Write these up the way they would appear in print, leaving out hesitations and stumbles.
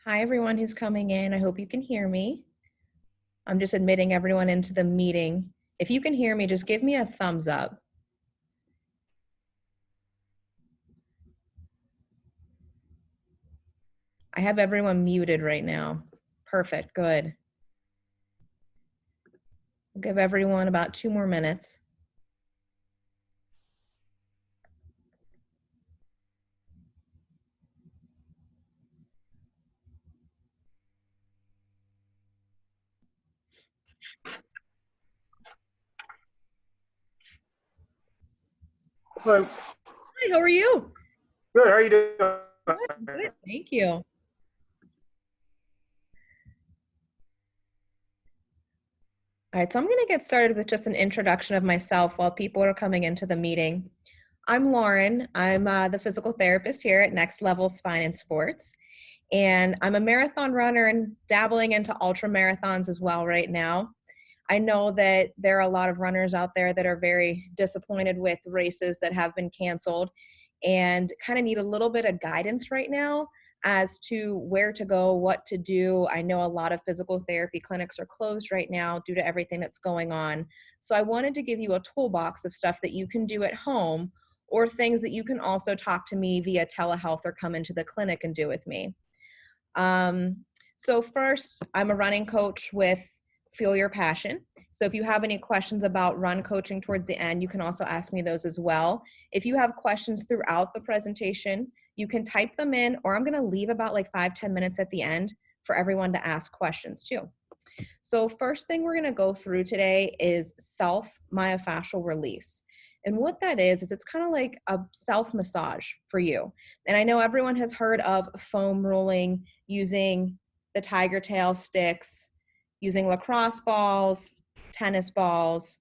Hi, everyone who's coming in. I hope you can hear me. I'm just admitting everyone into the meeting. If you can hear me, just give me a thumbs up. I have everyone muted right now. Perfect, good. I'll give everyone about 2 more minutes. Hello. Hi, how are you? Good. How are you doing? Good, thank you. All right, so I'm going to get started with just an introduction of myself while people are coming into the meeting. I'm Lauren. I'm the physical therapist here at Next Level Spine and Sports. And I'm a marathon runner and dabbling into ultra marathons as well right now. I know that there are a lot of runners out there that are very disappointed with races that have been canceled and kind of need a little bit of guidance right now as to where to go, what to do. I know a lot of physical therapy clinics are closed right now due to everything that's going on. So I wanted to give you a toolbox of stuff that you can do at home or things that you can also talk to me via telehealth or come into the clinic and do with me. So first, I'm a running coach with Fuel Your Passion. So if you have any questions about run coaching towards the end, you can also ask me those as well. If you have questions throughout the presentation, you can type them in, or I'm gonna leave about like 5-10 minutes at the end for everyone to ask questions too. So first thing we're gonna go through today is self-myofascial release. And what that is it's kind of like a self-massage for you. And I know everyone has heard of foam rolling, using the tiger tail sticks, using lacrosse balls, tennis balls.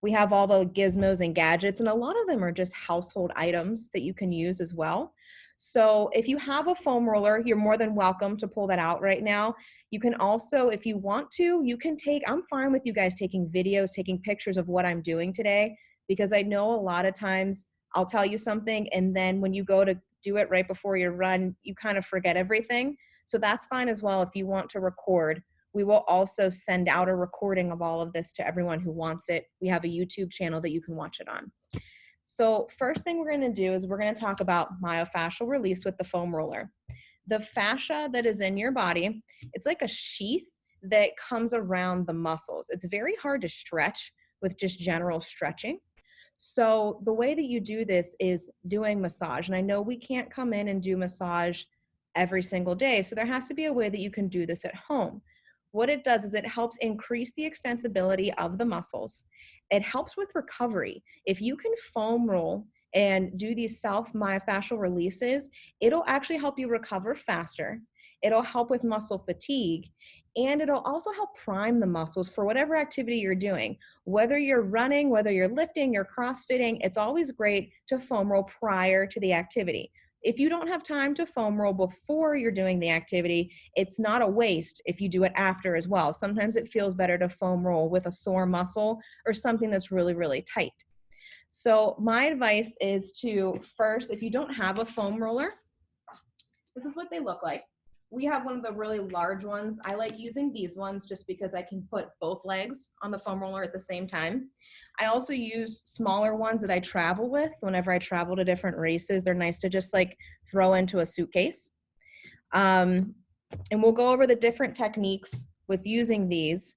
We have all the gizmos and gadgets, and a lot of them are just household items that you can use as well. So if you have a foam roller, you're more than welcome to pull that out right now. You can also, if you want to, you can I'm fine with you guys taking videos, taking pictures of what I'm doing today, because I know a lot of times I'll tell you something, and then when you go to do it right before your run, you kind of forget everything. So that's fine as well if you want to record. We will also send out a recording of all of this to everyone who wants it. We have a YouTube channel that you can watch it on. So first thing we're going to do is we're going to talk about myofascial release with the foam roller. The fascia that is in your body, it's like a sheath that comes around the muscles. It's very hard to stretch with just general stretching. So the way that you do this is doing massage. And I know we can't come in and do massage every single day. So there has to be a way that you can do this at home. What it does is it helps increase the extensibility of the muscles. It helps with recovery. If you can foam roll and do these self-myofascial releases, it'll actually help you recover faster. It'll help with muscle fatigue, and it'll also help prime the muscles for whatever activity you're doing. Whether you're running, whether you're lifting, you're crossfitting, it's always great to foam roll prior to the activity. If you don't have time to foam roll before you're doing the activity, it's not a waste if you do it after as well. Sometimes it feels better to foam roll with a sore muscle or something that's really, really tight. So my advice is to first, if you don't have a foam roller, this is what they look like. We have one of the really large ones. I like using these ones just because I can put both legs on the foam roller at the same time. I also use smaller ones that I travel with whenever I travel to different races. They're nice to just like throw into a suitcase. And we'll go over the different techniques with using these.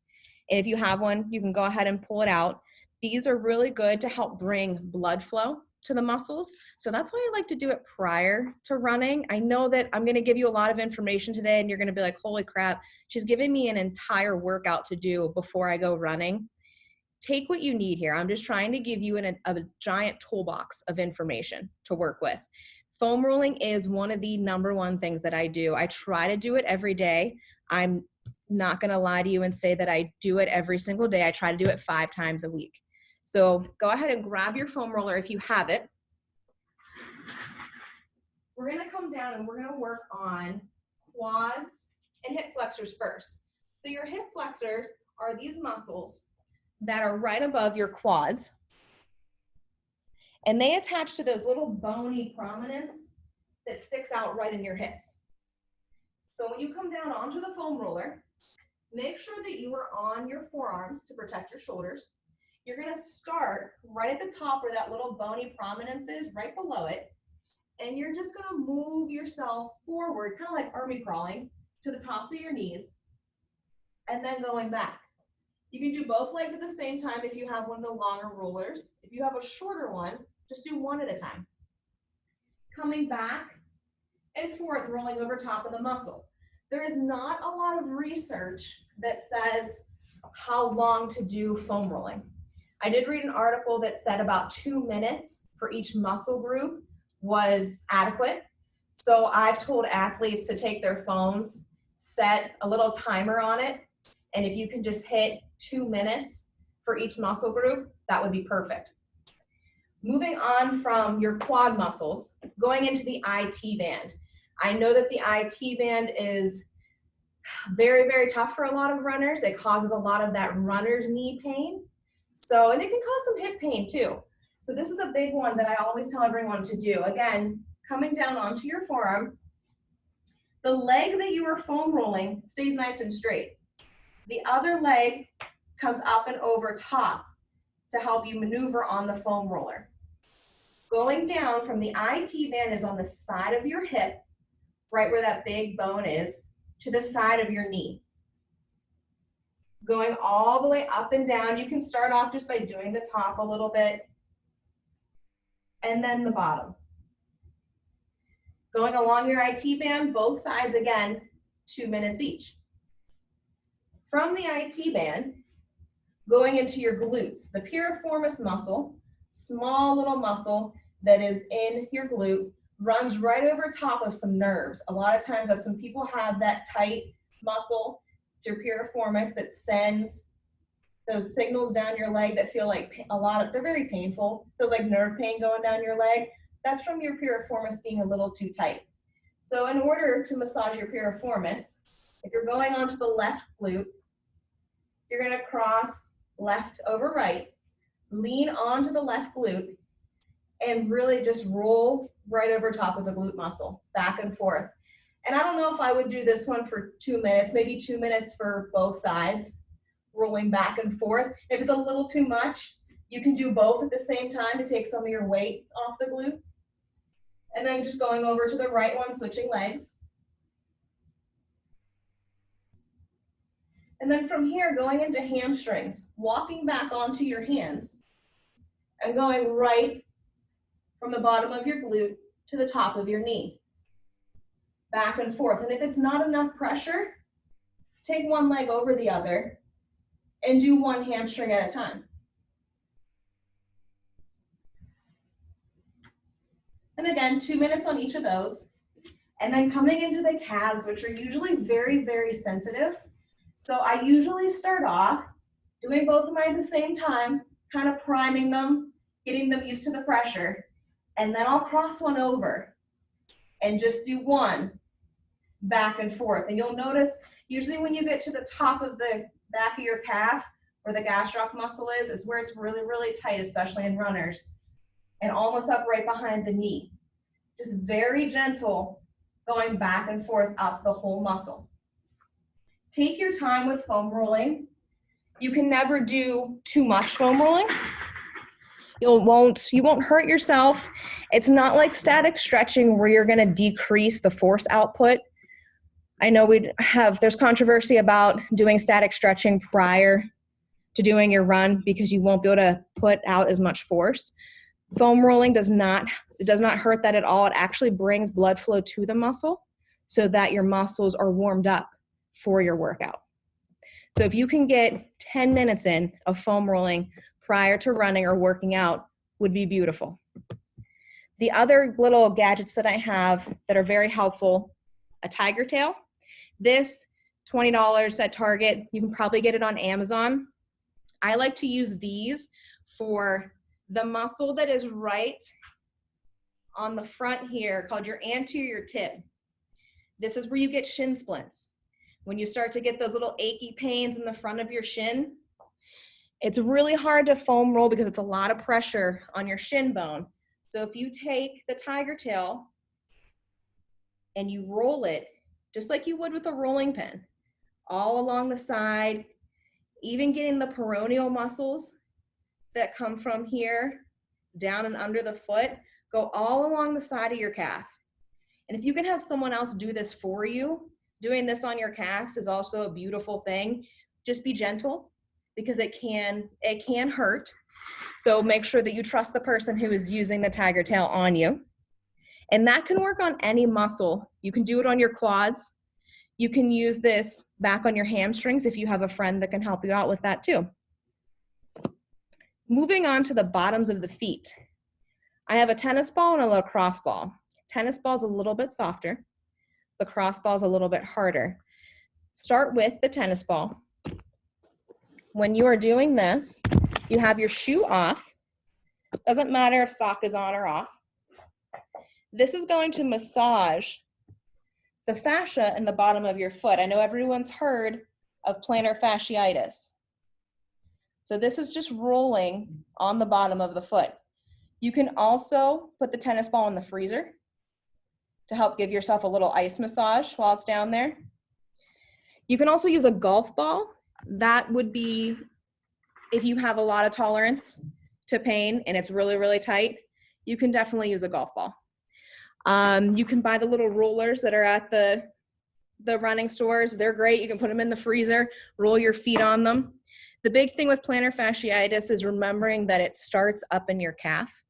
And if you have one, you can go ahead and pull it out. These are really good to help bring blood flow to the muscles. So that's why I like to do it prior to running. I know that I'm going to give you a lot of information today and you're going to be like, holy crap, she's giving me an entire workout to do before I go running. Take what you need here. I'm just trying to give you a giant toolbox of information to work with. Foam rolling is one of the number one things that I do. I try to do it every day. I'm not going to lie to you and say that I do it every single day. I try to do it 5 times a week. So go ahead and grab your foam roller if you have it. We're going to come down and we're going to work on quads and hip flexors first. So your hip flexors are these muscles that are right above your quads, and they attach to those little bony prominence that sticks out right in your hips. So when you come down onto the foam roller, make sure that you are on your forearms to protect your shoulders. You're gonna start right at the top where that little bony prominence is, right below it. And you're just gonna move yourself forward, kind of like army crawling, to the tops of your knees, and then going back. You can do both legs at the same time if you have one of the longer rollers. If you have a shorter one, just do one at a time. Coming back and forth, rolling over top of the muscle. There is not a lot of research that says how long to do foam rolling. I did read an article that said about 2 minutes for each muscle group was adequate. So I've told athletes to take their phones, set a little timer on it, and if you can just hit 2 minutes for each muscle group, that would be perfect. Moving on from your quad muscles, going into the IT band. I know that the IT band is very, very tough for a lot of runners. It causes a lot of that runner's knee pain. So, and it can cause some hip pain too. So this is a big one that I always tell everyone to do. Again, coming down onto your forearm, the leg that you are foam rolling stays nice and straight. The other leg comes up and over top to help you maneuver on the foam roller. Going down from the IT band is on the side of your hip, right where that big bone is, to the side of your knee. Going all the way up and down. You can start off just by doing the top a little bit, and then the bottom. Going along your IT band, both sides again, 2 minutes each. From the IT band, going into your glutes, the piriformis muscle, small little muscle that is in your glute, runs right over top of some nerves. A lot of times that's when people have that tight muscle, your piriformis, that sends those signals down your leg that feel like they're very painful. Feels like nerve pain going down your leg. That's from your piriformis being a little too tight. So in order to massage your piriformis, if you're going onto the left glute, you're gonna cross left over right, lean onto the left glute, and really just roll right over top of the glute muscle, back and forth. And I don't know if I would do this one for 2 minutes, maybe 2 minutes for both sides, rolling back and forth. If it's a little too much, you can do both at the same time to take some of your weight off the glute. And then just going over to the right one, switching legs. And then from here, going into hamstrings, walking back onto your hands and going right from the bottom of your glute to the top of your knee. Back and forth. And if it's not enough pressure, take one leg over the other and do one hamstring at a time. And again, 2 minutes on each of those. And then coming into the calves, which are usually very, very sensitive. So I usually start off doing both of mine at the same time, kind of priming them, getting them used to the pressure. And then I'll cross one over and just do one back and forth. And you'll notice usually when you get to the top of the back of your calf, where the gastroc muscle is where it's really, really tight, especially in runners, and almost up right behind the knee. Just very gentle, going back and forth up the whole muscle. Take your time with foam rolling. You can never do too much foam rolling. You won't hurt yourself. It's not like static stretching where you're gonna decrease the force output. I know there's controversy about doing static stretching prior to doing your run because you won't be able to put out as much force. Foam rolling does not hurt that at all. It actually brings blood flow to the muscle so that your muscles are warmed up for your workout. So if you can get 10 minutes in of foam rolling prior to running or working out, would be beautiful. The other little gadgets that I have that are very helpful, a tiger tail. This, $20 at Target. You can probably get it on Amazon. I like to use these for the muscle that is right on the front here called your anterior tib. This is where you get shin splints. When you start to get those little achy pains in the front of your shin, it's really hard to foam roll because it's a lot of pressure on your shin bone. So if you take the tiger tail and you roll it just like you would with a rolling pin, all along the side, even getting the peroneal muscles that come from here down and under the foot, go all along the side of your calf. And if you can have someone else do this for you, doing this on your calves is also a beautiful thing. Just be gentle because it can hurt. So make sure that you trust the person who is using the tiger tail on you. And that can work on any muscle. You can do it on your quads. You can use this back on your hamstrings if you have a friend that can help you out with that too. Moving on to the bottoms of the feet. I have a tennis ball and a lacrosse ball. Tennis ball is a little bit softer. Lacrosse ball is a little bit harder. Start with the tennis ball. When you are doing this, you have your shoe off. Doesn't matter if sock is on or off. This is going to massage the fascia in the bottom of your foot. I know everyone's heard of plantar fasciitis. So this is just rolling on the bottom of the foot. You can also put the tennis ball in the freezer to help give yourself a little ice massage while it's down there. You can also use a golf ball. That would be if you have a lot of tolerance to pain and it's really, really tight, you can definitely use a golf ball. You can buy the little rollers that are at the running stores. They're great. You can put them in the freezer, roll your feet on them. The big thing with plantar fasciitis is remembering that it starts up in your calf.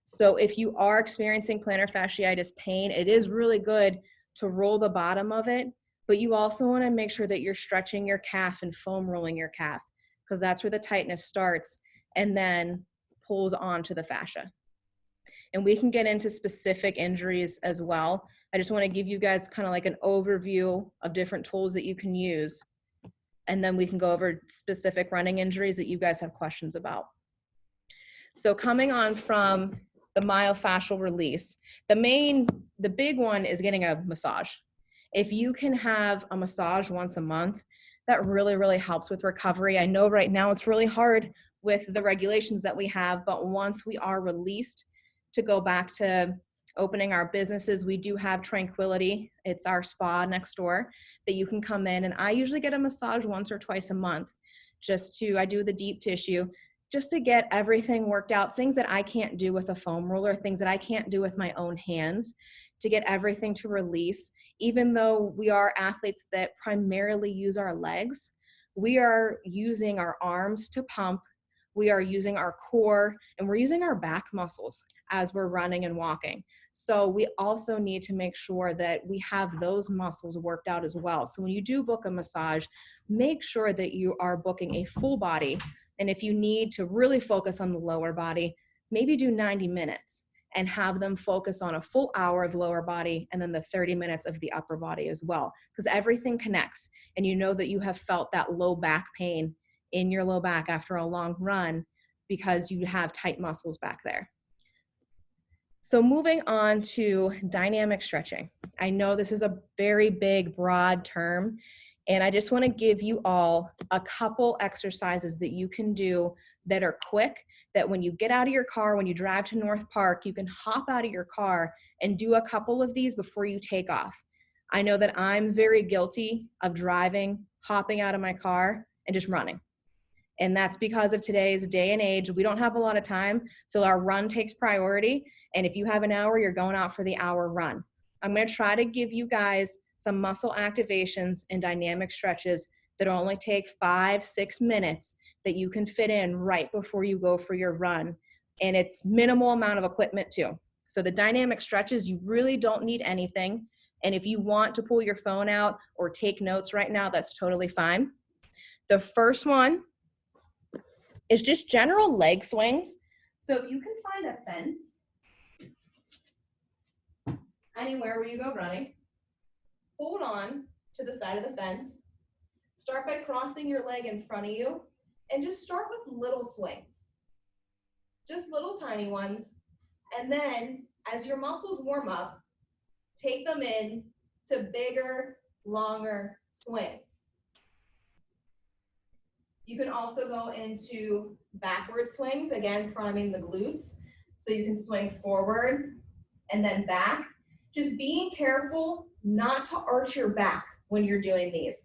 So if you are experiencing plantar fasciitis pain, it is really good to roll the bottom of it, but you also want to make sure that you're stretching your calf and foam rolling your calf because that's where the tightness starts and then pulls onto the fascia. And we can get into specific injuries as well. I just want to give you guys kind of like an overview of different tools that you can use. And then we can go over specific running injuries that you guys have questions about. So coming on from the myofascial release, the big one is getting a massage. If you can have a massage once a month, that really, really helps with recovery. I know right now it's really hard with the regulations that we have, but once we are released to go back to opening our businesses, we do have Tranquility. It's our spa next door that you can come in, and I usually get a massage once or twice a month I do the deep tissue just to get everything worked out, things that I can't do with a foam roller, things that I can't do with my own hands, to get everything to release. Even though we are athletes that primarily use our legs, we are using our arms to pump, we are using our core, and we're using our back muscles as we're running and walking. So we also need to make sure that we have those muscles worked out as well. So when you do book a massage, make sure that you are booking a full body. And if you need to really focus on the lower body, maybe do 90 minutes and have them focus on a full hour of lower body and then the 30 minutes of the upper body as well, because everything connects. And you know that you have felt that low back pain in your low back after a long run because you have tight muscles back there. So moving on to dynamic stretching. I know this is a very big, broad term, and I just want to give you all a couple exercises that you can do that are quick, that when you get out of your car, when you drive to North Park, you can hop out of your car and do a couple of these before you take off. I know that I'm very guilty of driving, hopping out of my car, and just running. And that's because of today's day and age. We don't have a lot of time, so our run takes priority. And if you have an hour, you're going out for the hour run. I'm going to try to give you guys some muscle activations and dynamic stretches that only take 5-6 minutes that you can fit in right before you go for your run. And it's minimal amount of equipment too. So the dynamic stretches, you really don't need anything. And if you want to pull your phone out or take notes right now, that's totally fine. The first one is just general leg swings. So if you can find a fence anywhere where you go running, hold on to the side of the fence, start by crossing your leg in front of you, and just start with little swings, just little tiny ones. And then as your muscles warm up, take them in to bigger, longer swings. You can also go into backward swings, again, priming the glutes. So you can swing forward and then back. Just being careful not to arch your back when you're doing these.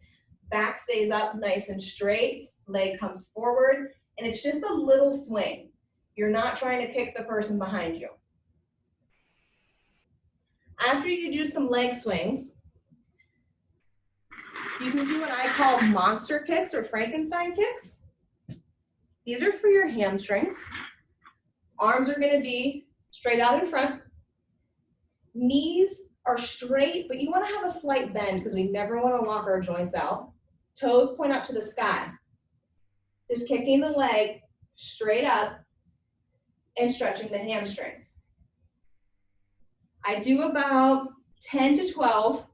Back stays up nice and straight, leg comes forward, and it's just a little swing. You're not trying to kick the person behind you. After you do some leg swings, you can do what I call monster kicks or Frankenstein kicks. These are for your hamstrings. Arms are going to be straight out in front. Knees are straight, but you want to have a slight bend because we never want to lock our joints out. Toes point up to the sky. Just kicking the leg straight up and stretching the hamstrings. I do about 10 to 12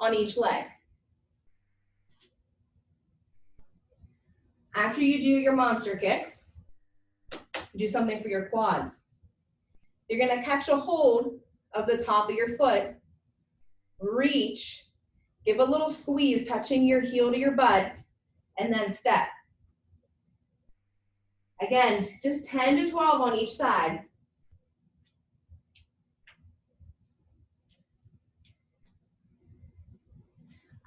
on each leg. After you do your monster kicks, do something for your quads. You're going to catch a hold of the top of your foot, reach, give a little squeeze, touching your heel to your butt, and then step. Again, just 10 to 12 on each side.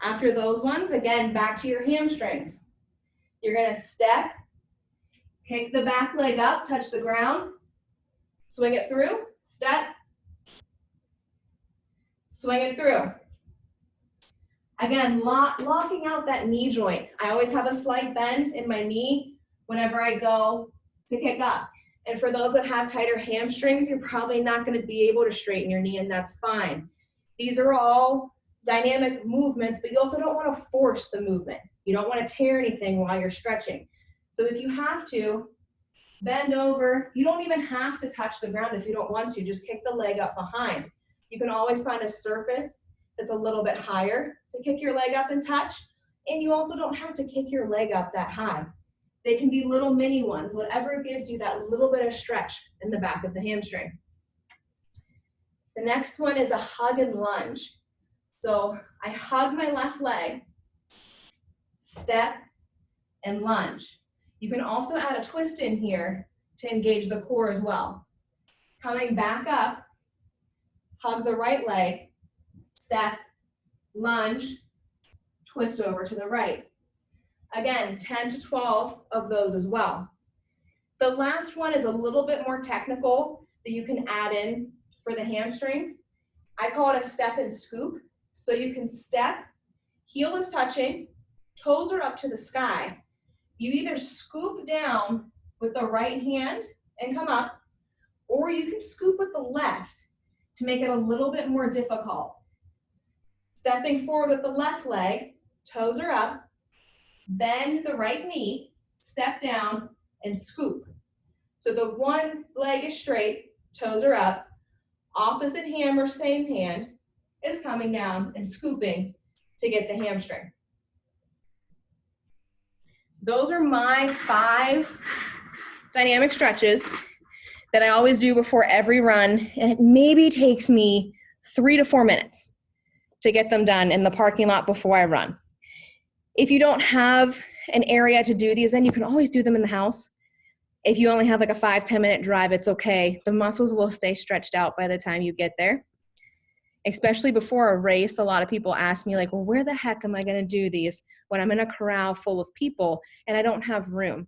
After those ones, again, back to your hamstrings. You're going to step, kick the back leg up, touch the ground, swing it through, step, swing it through. Again, locking out that knee joint. I always have a slight bend in my knee whenever I go to kick up. And for those that have tighter hamstrings, you're probably not going to be able to straighten your knee, and that's fine. These are all dynamic movements, but you also don't want to force the movement. You don't want to tear anything while you're stretching. So if you have to, bend over. You don't even have to touch the ground if you don't want to. Just kick the leg up behind. You can always find a surface that's a little bit higher to kick your leg up and touch. And you also don't have to kick your leg up that high. They can be little mini ones, whatever gives you that little bit of stretch in the back of the hamstring. The next one is a hug and lunge. So I hug my left leg, step, and lunge. You can also add a twist in here to engage the core as well. Coming back up, hug the right leg, step, lunge, twist over to the right. Again, 10 to 12 of those as well. The last one is a little bit more technical that you can add in for the hamstrings. I call it a step and scoop. So you can step, heel is touching, toes are up to the sky. You either scoop down with the right hand and come up, or you can scoop with the left to make it a little bit more difficult. Stepping forward with the left leg, toes are up, bend the right knee, step down, and scoop. So the one leg is straight, toes are up, opposite hand or same hand is coming down and scooping to get the hamstring. Those are my 5 dynamic stretches that I always do before every run, and it maybe takes me 3 to 4 minutes to get them done in the parking lot before I run. If you don't have an area to do these, then you can always do them in the house. If you only have like a 5-10 minute drive, it's okay. The muscles will stay stretched out by the time you get there. Especially before a race, a lot of people ask me like, well, where the heck am I going to do these when I'm in a corral full of people and I don't have room?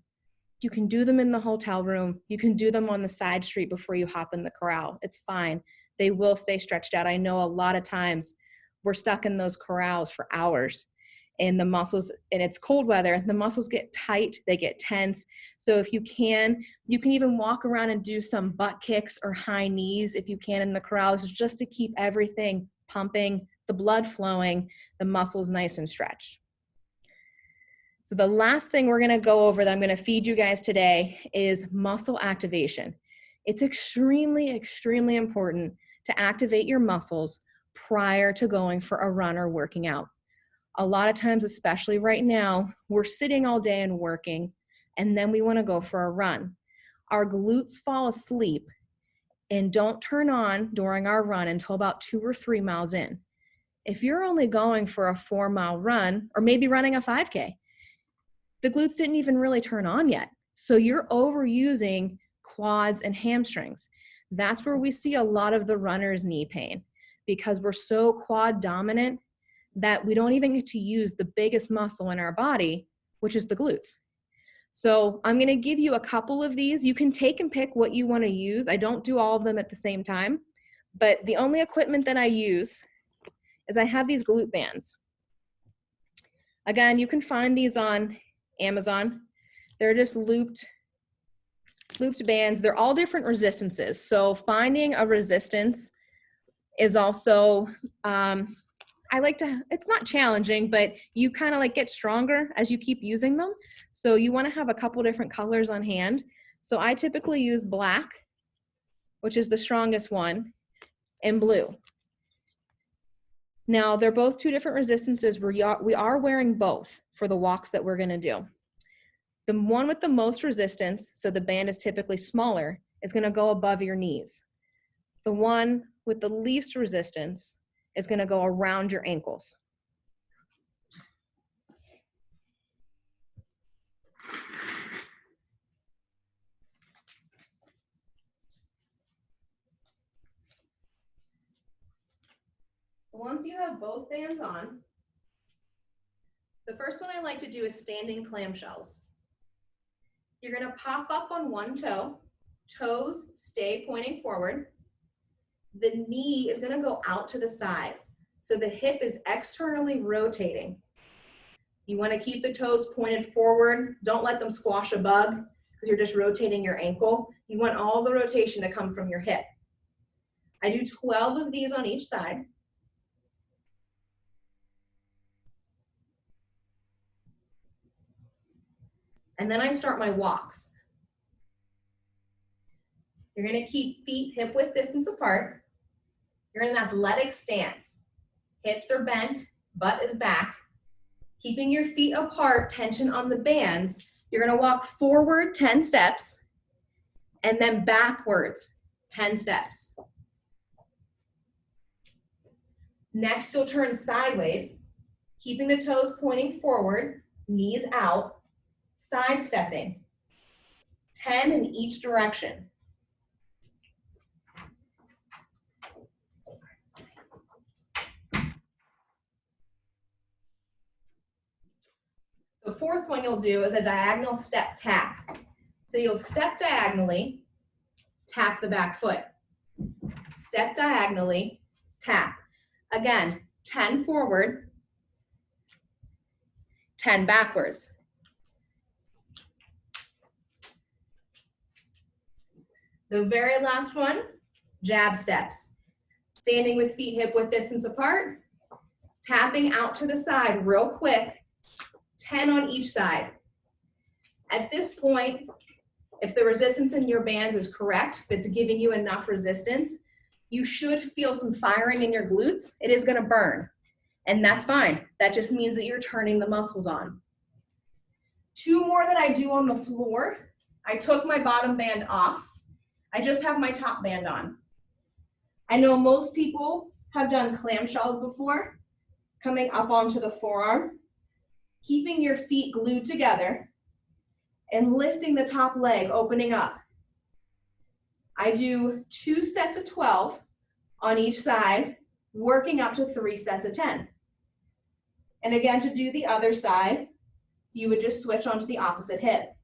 You can do them in the hotel room. You can do them on the side street before you hop in the corral. It's fine. They will stay stretched out. I know a lot of times we're stuck in those corrals for hours, and the muscles, and it's cold weather, the muscles get tight, they get tense. So if you can even walk around and do some butt kicks or high knees if you can in the corrals, just to keep everything pumping, the blood flowing, the muscles nice and stretched. So the last thing we're gonna go over that I'm gonna feed you guys today is muscle activation. It's extremely, extremely important to activate your muscles prior to going for a run or working out. A lot of times, especially right now, we're sitting all day and working, and then we want to go for a run. Our glutes fall asleep and don't turn on during our run until about 2 or 3 miles in. If you're only going for a 4-mile run, or maybe running a 5K, the glutes didn't even really turn on yet. So you're overusing quads and hamstrings. That's where we see a lot of the runner's knee pain. because we're so quad dominant that we don't even get to use the biggest muscle in our body, which is the glutes. So I'm going to give you a couple of these. You can take and pick what you want to use. I don't do all of them at the same time, but the only equipment that I use is I have these glute bands. Again, you can find these on Amazon. They're just looped bands. They're all different resistances. So finding a resistance is also, it's not challenging, but you kind of like get stronger as you keep using them. So you want to have a couple different colors on hand. So I typically use black, which is the strongest one, and blue. Now they're both two different resistances. We are wearing both for the walks that we're going to do. The one with the most resistance, so the band is typically smaller, is going to go above your knees. The one with the least resistance is going to go around your ankles. Once you have both bands on, the first one I like to do is standing clamshells. You're going to pop up on one toe, toes stay pointing forward. The knee is going to go out to the side. So the hip is externally rotating. You want to keep the toes pointed forward. Don't let them squash a bug because you're just rotating your ankle. You want all the rotation to come from your hip. I do 12 of these on each side. And then I start my walks. You're going to keep feet hip width distance apart. You're in an athletic stance. Hips are bent, butt is back. Keeping your feet apart, tension on the bands. You're going to walk forward 10 steps and then backwards 10 steps. Next, you'll turn sideways, keeping the toes pointing forward, knees out. Sidestepping, 10 in each direction. The fourth one you'll do is a diagonal step tap. So you'll step diagonally, tap the back foot. Step diagonally, tap. Again, 10 forward, 10 backwards. The very last one, jab steps. Standing with feet hip width distance apart, tapping out to the side real quick, 10 on each side. At this point, if the resistance in your bands is correct, if it's giving you enough resistance, you should feel some firing in your glutes. It is going to burn, and that's fine. That just means that you're turning the muscles on. Two more that I do on the floor. I took my bottom band off. I just have my top band on. I know most people have done clamshells before, coming up onto the forearm, keeping your feet glued together and lifting the top leg, opening up. I do 2 sets of 12 on each side, working up to 3 sets of 10. And again, to do the other side, you would just switch onto the opposite hip.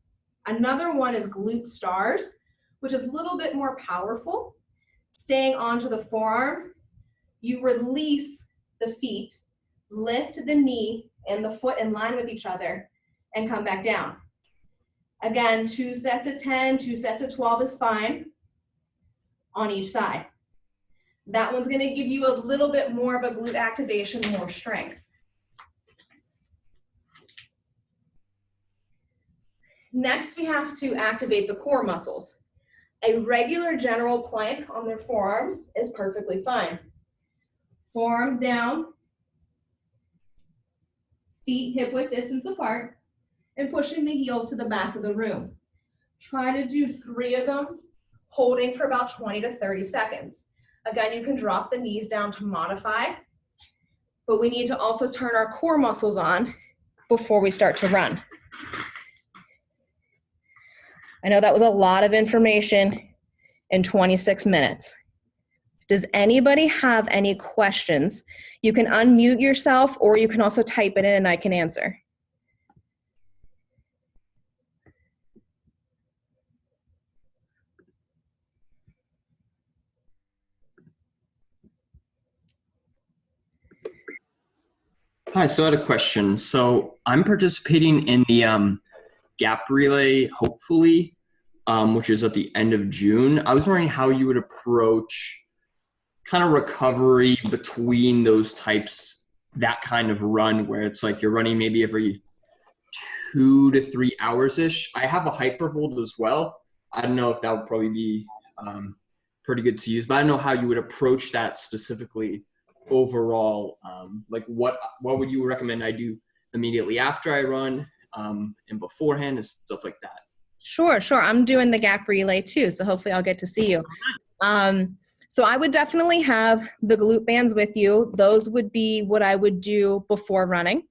Another one is glute stars, which is a little bit more powerful. Staying onto the forearm, you release the feet, lift the knee and the foot in line with each other, and come back down. Again, 2 sets of 10, 2 sets of 12 is fine on each side. That one's gonna give you a little bit more of a glute activation, more strength. Next, we have to activate the core muscles. A regular general plank on their forearms is perfectly fine. Forearms down, feet hip width distance apart, and pushing the heels to the back of the room. Try to do 3 of them, holding for about 20 to 30 seconds. Again, you can drop the knees down to modify, but we need to also turn our core muscles on before we start to run. I know that was a lot of information in 26 minutes. Does anybody have any questions? You can unmute yourself, or you can also type it in and I can answer. Hi, so I had a question. So I'm participating in the gap relay, hopefully, which is at the end of June. I was wondering how you would approach kind of recovery between those types, that kind of run where it's like you're running maybe every 2 to 3 hours-ish. I have a Hypervolt as well. I don't know if that would probably be pretty good to use, but I don't know how you would approach that specifically overall. Like what would you recommend I do immediately after I run and beforehand and stuff like that? Sure. I'm doing the gap relay too, so hopefully I'll get to see you. So I would definitely have the glute bands with you. Those would be what I would do before running.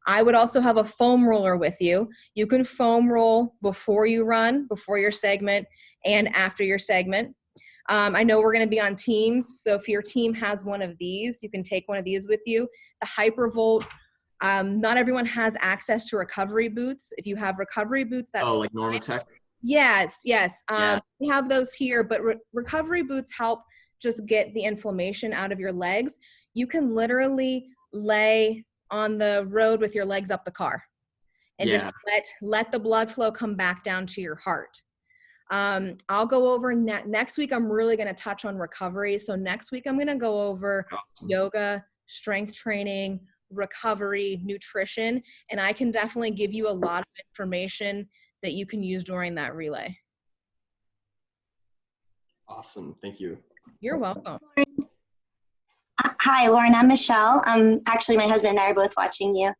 I would also have a foam roller with you. You can foam roll before you run, before your segment, and after your segment. I know we're going to be on teams, so if your team has one of these, you can take one of these with you. The Hypervolt, not everyone has access to recovery boots. If you have recovery boots, that's like Normatec? Yes. Yeah. We have those here, but recovery boots help just get the inflammation out of your legs. You can literally lay on the road with your legs up the car and just let the blood flow come back down to your heart. I'll go over next week. I'm really going to touch on recovery. So next week I'm going to go over yoga, strength training, recovery, nutrition, and I can definitely give you a lot of information that you can use during that relay. Awesome. Thank you. You're welcome. Hi, Lauren. I'm Michelle. Actually, my husband and I are both watching you.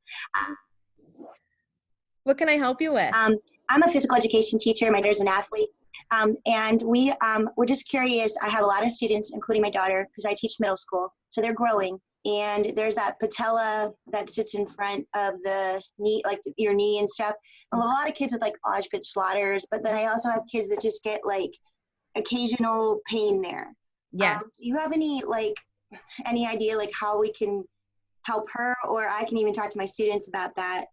What can I help you with? I'm a physical education teacher. My daughter's an athlete. And we're just curious. I have a lot of students, including my daughter, because I teach middle school. So they're growing. And there's that patella that sits in front of the knee, like your knee and stuff. And a lot of kids with like Osgood-Schlatter's, but then I also have kids that just get like occasional pain there. Yeah. Do you have any idea like how we can help her, or I can even talk to my students about that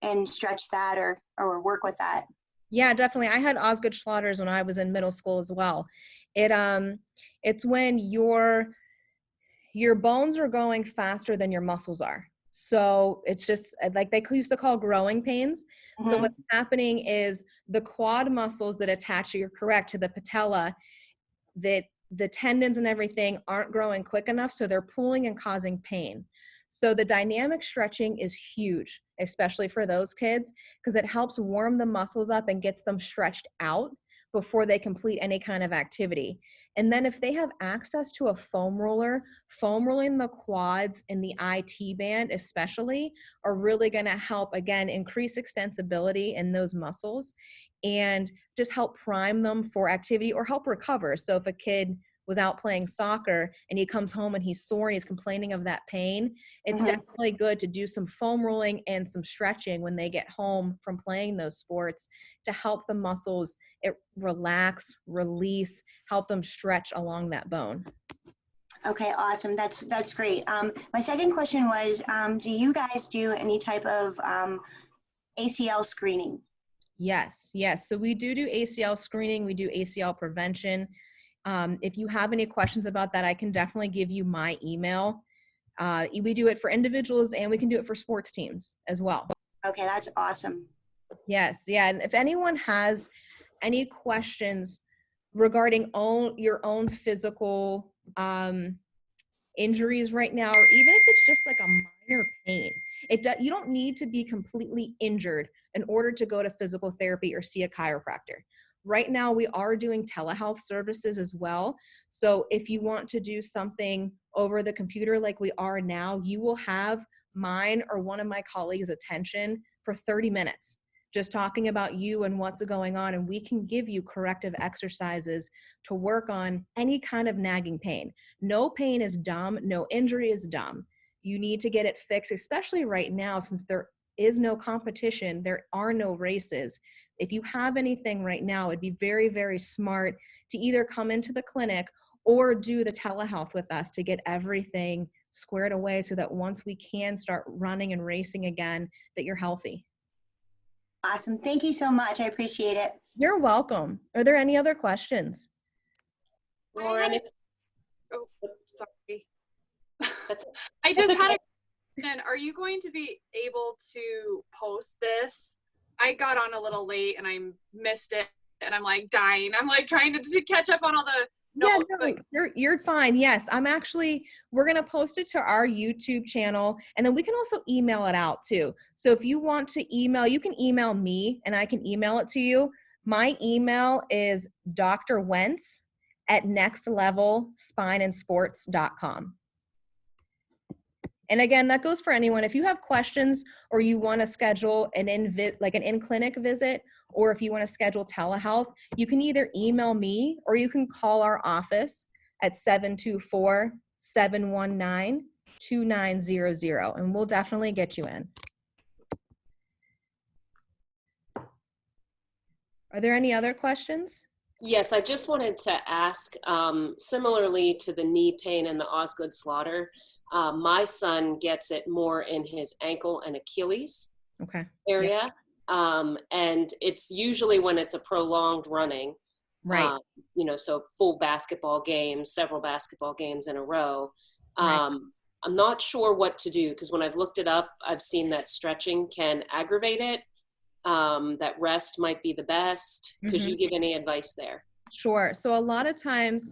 and stretch that or work with that? Yeah, definitely. I had Osgood-Schlatter's when I was in middle school as well. It's when your bones are going faster than your muscles are. So it's just like they used to call growing pains. Mm-hmm. So what's happening is the quad muscles that attach, you're correct, to the patella, that the tendons and everything aren't growing quick enough. So they're pulling and causing pain. So the dynamic stretching is huge, especially for those kids, because it helps warm the muscles up and gets them stretched out before they complete any kind of activity. And then if they have access to a foam roller, foam rolling the quads and the IT band especially are really going to help, again, increase extensibility in those muscles and just help prime them for activity or help recover. So if a kid was out playing soccer and he comes home and he's sore and he's complaining of that pain, it's definitely good to do some foam rolling and some stretching when they get home from playing those sports to help the muscles relax, release, help them stretch along that bone. Okay, awesome. That's great. My second question was, do you guys do any type of ACL screening? Yes. So we do ACL screening. We do ACL prevention. If you have any questions about that, I can definitely give you my email. We do it for individuals and we can do it for sports teams as well. Okay, that's awesome. Yes. Yeah. And if anyone has any questions regarding your own physical injuries right now, or even if it's just like a minor pain, you don't need to be completely injured in order to go to physical therapy or see a chiropractor. Right now, we are doing telehealth services as well. So if you want to do something over the computer like we are now, you will have mine or one of my colleagues' attention for 30 minutes, just talking about you and what's going on. And we can give you corrective exercises to work on any kind of nagging pain. No pain is dumb. No injury is dumb. You need to get it fixed, especially right now, since there is no competition, there are no races. If you have anything right now, it'd be very, very smart to either come into the clinic or do the telehealth with us to get everything squared away so that once we can start running and racing again, that you're healthy. Awesome. Thank you so much. I appreciate it. You're welcome. Are there any other questions? Lauren, it's Oh, sorry. that's I just that's had okay. a question. Are you going to be able to post this? I got on a little late and I missed it and I'm like dying. I'm like trying to catch up on all the Yeah, notes. no, you're fine. Yes, we're going to post it to our YouTube channel, and then we can also email it out too. So if you want to email, you can email me and I can email it to you. My email is drwentz@nextlevelspineandsports.com. And again, that goes for anyone. If you have questions or you want to schedule an in-clinic visit, or if you want to schedule telehealth, you can either email me or you can call our office at 724-719-2900, and we'll definitely get you in. Are there any other questions? Yes, I just wanted to ask, similarly to the knee pain and the Osgood slaughter, my son gets it more in his ankle and Achilles Okay. area. And it's usually when it's a prolonged running, Right. So full basketball games, several basketball games in a row. Right. I'm not sure what to do because when I've looked it up, I've seen that stretching can aggravate it. That rest might be the best. Could you give any advice there? Sure. So a lot of times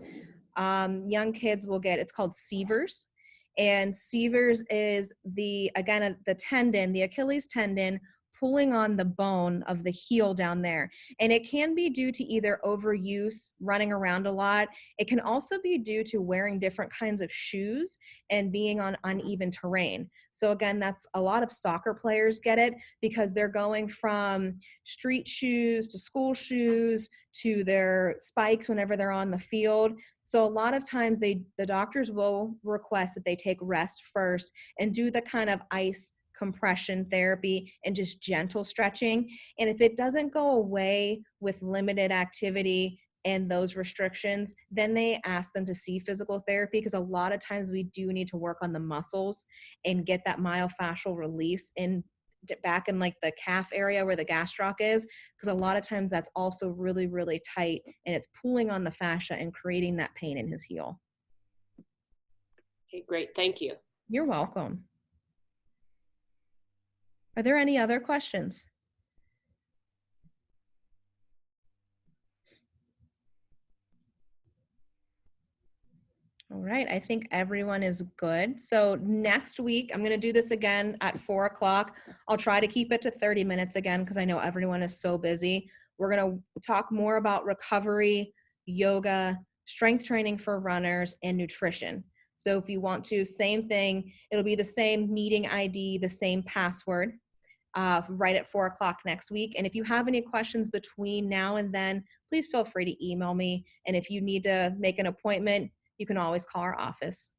young kids will get, it's called Seavers. And Seavers is the tendon, the Achilles tendon, pulling on the bone of the heel down there. And it can be due to either overuse, running around a lot. It can also be due to wearing different kinds of shoes and being on uneven terrain. So again, that's a lot of soccer players get it because they're going from street shoes to school shoes to their spikes whenever they're on the field. So a lot of times the doctors will request that they take rest first and do the kind of ice compression therapy and just gentle stretching. And if it doesn't go away with limited activity and those restrictions, then they ask them to see physical therapy because a lot of times we do need to work on the muscles and get that myofascial release back in like the calf area where the gastroc is, because a lot of times that's also really, really tight and it's pulling on the fascia and creating that pain in his heel. Okay, great. Thank you. You're welcome. Are there any other questions? All right, I think everyone is good. So next week, I'm gonna do this again at 4 o'clock. I'll try to keep it to 30 minutes again because I know everyone is so busy. We're gonna talk more about recovery, yoga, strength training for runners, and nutrition. So if you want to, same thing, it'll be the same meeting ID, the same password, right at 4 o'clock next week. And if you have any questions between now and then, please feel free to email me. And if you need to make an appointment, you can always call our office.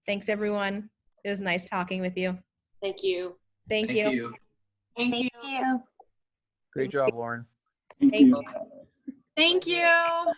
Thanks, everyone. It was nice talking with you. Thank you. Thank you. Thank you. Great job, Lauren. Thank you. Thank you.